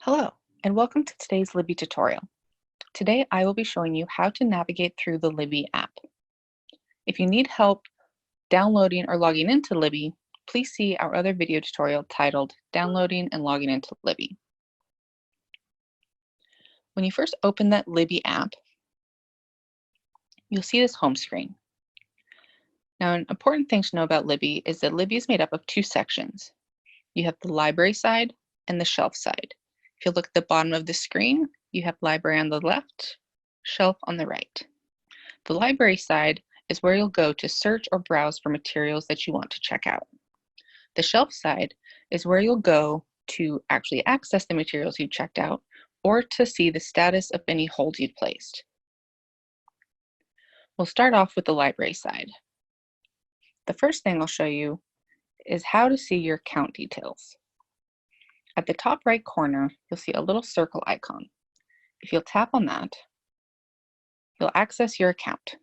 Hello, and welcome to today's Libby tutorial. Today I will be showing you how to navigate through the Libby app. If you need help downloading or logging into Libby, please see our other video tutorial titled Downloading and Logging into Libby. When you first open that Libby app, you'll see this home screen. Now, an important thing to know about Libby is that Libby is made up of two sections. You have the library side and the shelf side. If you look at the bottom of the screen, you have library on the left, shelf on the right. The library side is where you'll go to search or browse for materials that you want to check out. The shelf side is where you'll go to actually access the materials you checked out or to see the status of any holds you've placed. We'll start off with the library side. The first thing I'll show you is how to see your account details. At the top right corner, you'll see a little circle icon. If you'll tap on that, you'll access your account.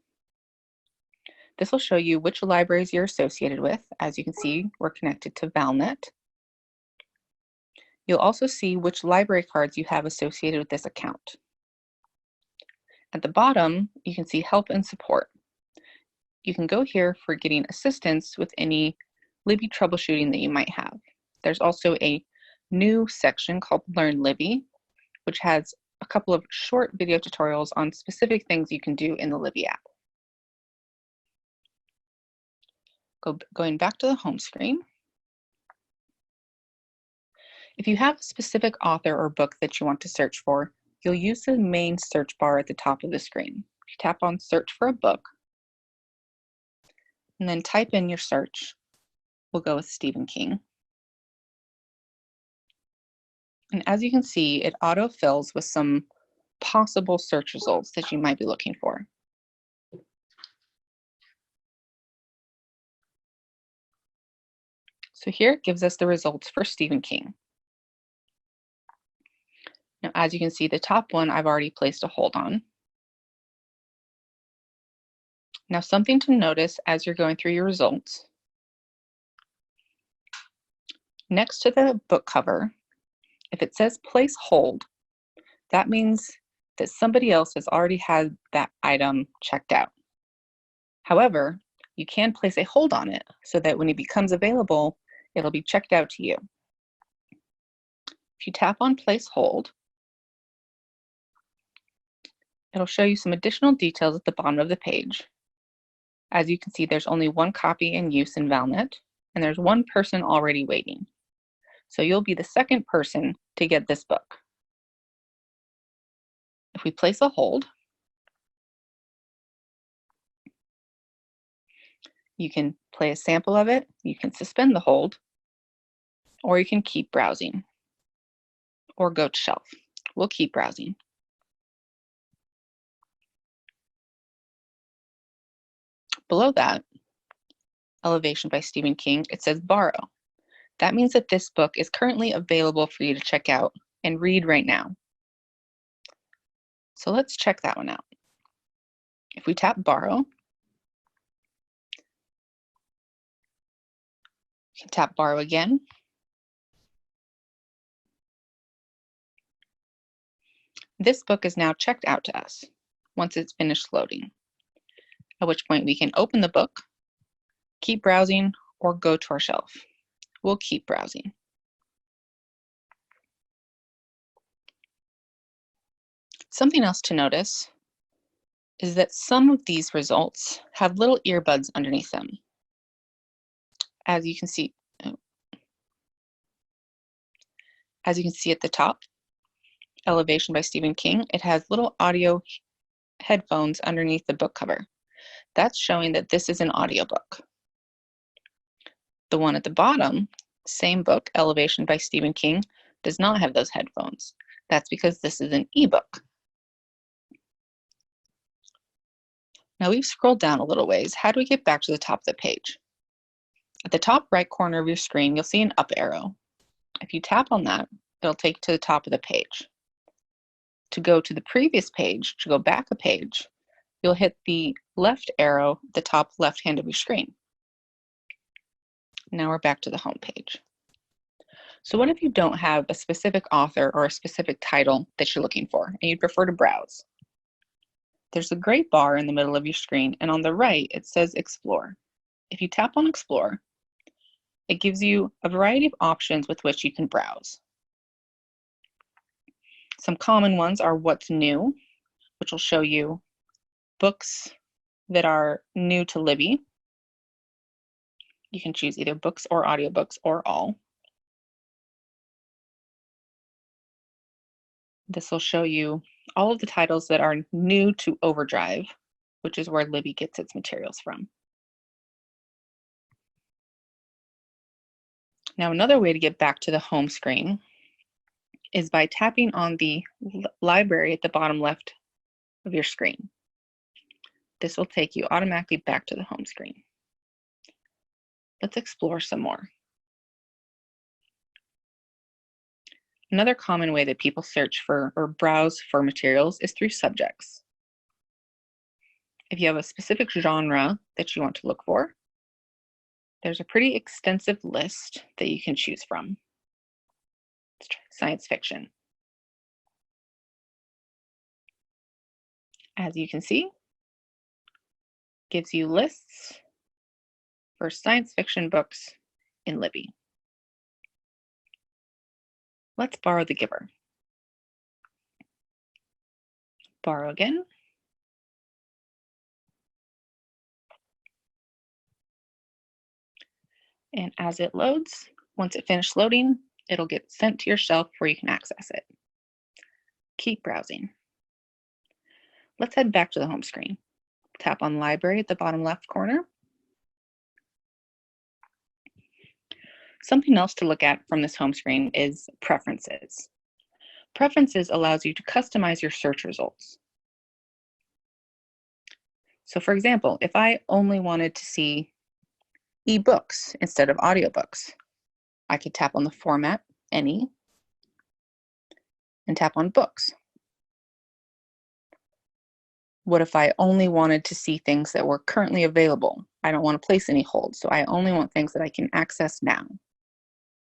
This will show you which libraries you're associated with. As you can see, we're connected to Valnet. You'll also see which library cards you have associated with this account. At the bottom, you can see help and support. You can go here for getting assistance with any Libby troubleshooting that you might have. There's also a new section called Learn Libby, which has a couple of short video tutorials on specific things you can do in the Libby app. Going back to the home screen. If you have a specific author or book that you want to search for, you'll use the main search bar at the top of the screen. If you tap on search for a book, and then type in your search, we'll go with Stephen King. And as you can see, it auto-fills with some possible search results that you might be looking for. So here it gives us the results for Stephen King. Now, as you can see, the top one I've already placed a hold on. Now, something to notice as you're going through your results. Next to the book cover, if it says place hold, that means that somebody else has already had that item checked out. However, you can place a hold on it so that when it becomes available, it'll be checked out to you. If you tap on place hold, it'll show you some additional details at the bottom of the page. As you can see, there's only one copy in use in Valnet, and there's one person already waiting. So you'll be the second person to get this book. If we place a hold, you can play a sample of it, you can suspend the hold, or you can keep browsing, or go to shelf. We'll keep browsing. Below that, Elevation by Stephen King, it says borrow. That means that this book is currently available for you to check out and read right now. So let's check that one out. If we tap borrow, you can tap borrow again. This book is now checked out to us once it's finished loading, at which point we can open the book, keep browsing, or go to our shelf. We'll keep browsing. Something else to notice is that some of these results have little earbuds underneath them. As you can see at the top, Elevation by Stephen King, it has little audio headphones underneath the book cover. That's showing that this is an audiobook. The one at the bottom, same book, Elevation by Stephen King, does not have those headphones. That's because this is an ebook. Now we've scrolled down a little ways. How do we get back to the top of the page? At the top right corner of your screen, you'll see an up arrow. If you tap on that, it'll take you to the top of the page. To go to the previous page, to go back a page, you'll hit the left arrow at the top left hand of your screen. Now we're back to the home page. So what if you don't have a specific author or a specific title that you're looking for and you'd prefer to browse? There's a gray bar in the middle of your screen, and on the right it says Explore. If you tap on Explore, it gives you a variety of options with which you can browse. Some common ones are What's New, which will show you books that are new to Libby. You can choose either books or audiobooks or all. This will show you all of the titles that are new to Overdrive, which is where Libby gets its materials from. Now, another way to get back to the home screen is by tapping on the library at the bottom left of your screen. This will take you automatically back to the home screen. Let's explore some more. Another common way that people search for or browse for materials is through subjects. If you have a specific genre that you want to look for, there's a pretty extensive list that you can choose from. Let's try science fiction. As you can see, gives you lists for science fiction books in Libby. Let's borrow The Giver. Borrow again. And as it loads, once it finishes loading, it'll get sent to your shelf where you can access it. Keep browsing. Let's head back to the home screen. Tap on Library at the bottom left corner. Something else to look at from this home screen is Preferences. Preferences allows you to customize your search results. So for example, if I only wanted to see ebooks instead of audiobooks, I could tap on the format, Any, and tap on Books. What if I only wanted to see things that were currently available? I don't want to place any holds, so I only want things that I can access now.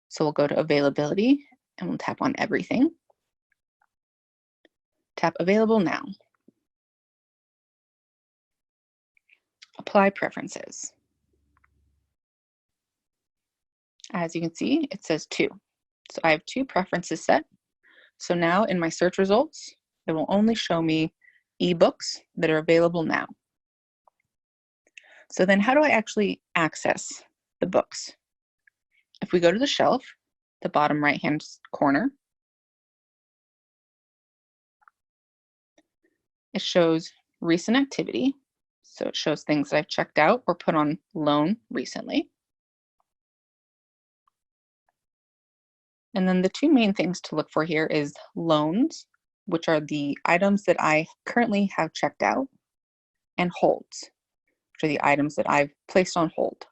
So we'll go to Availability, and we'll tap on Everything. Tap Available Now. Apply Preferences. As you can see, it says 2. So I have 2 preferences set. So now in my search results, it will only show me ebooks that are available now. So then how do I actually access the books? If we go to the shelf, the bottom right-hand corner, it shows recent activity. So it shows things that I've checked out or put on loan recently. And then the 2 main things to look for here is loans, which are the items that I currently have checked out, and holds, which are the items that I've placed on hold.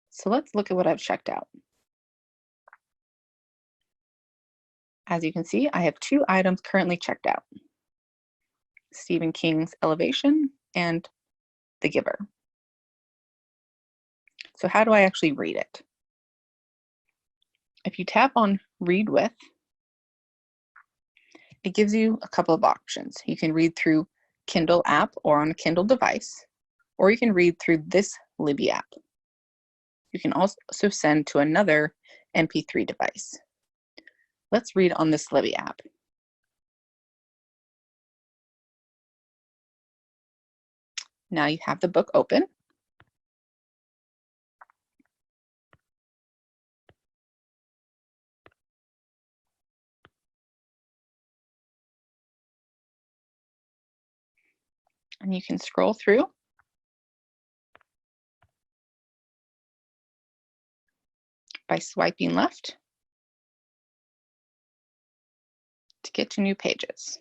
So let's look at what I've checked out. As you can see, I have 2 items currently checked out: Stephen King's Elevation and The Giver. So how do I actually read it? If you tap on Read With, it gives you a couple of options. You can read through Kindle app or on a Kindle device, or you can read through this Libby app. You can also send to another MP3 device. Let's read on this Libby app. Now you have the book open. And you can scroll through by swiping left to get to new pages.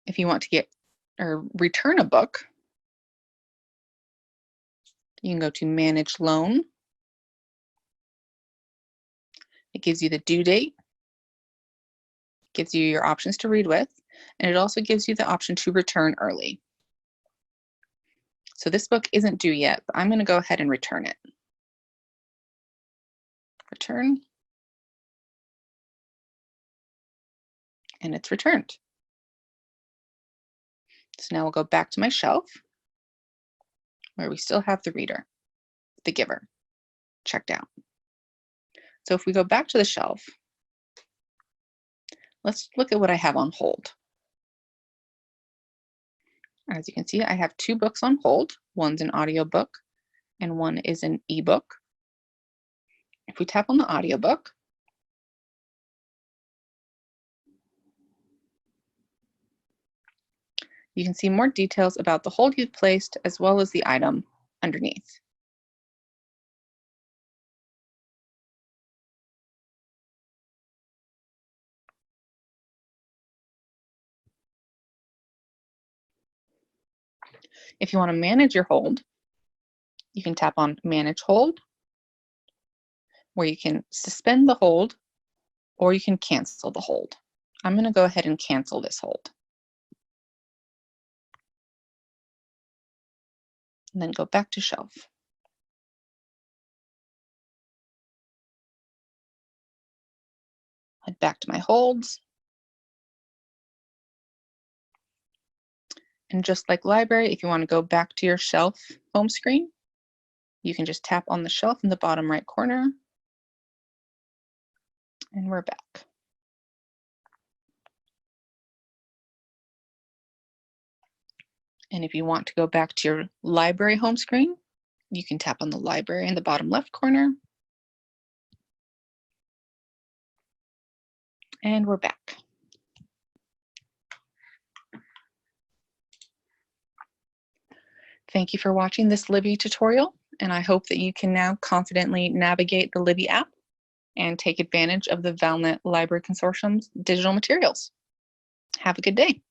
If you want to get or return a book, you can go to Manage Loan. It gives you the due date, gives you your options to read with, and it also gives you the option to return early. So this book isn't due yet, but I'm going to go ahead and return it. Return. And it's returned. So now we'll go back to my shelf where we still have the reader, the giver, checked out. So if we go back to the shelf, let's look at what I have on hold. As you can see, I have 2 books on hold. One's an audiobook and one is an ebook. If we tap on the audiobook, you can see more details about the hold you've placed as well as the item underneath. If you want to manage your hold, you can tap on Manage Hold, where you can suspend the hold or you can cancel the hold. I'm going to go ahead and cancel this hold. And then go back to shelf. Head back to my holds. And just like library, if you want to go back to your shelf home screen, you can just tap on the shelf in the bottom right corner. And we're back. And if you want to go back to your library home screen, you can tap on the library in the bottom left corner. And we're back. Thank you for watching this Libby tutorial, and I hope that you can now confidently navigate the Libby app and take advantage of the Valnet Library Consortium's digital materials. Have a good day.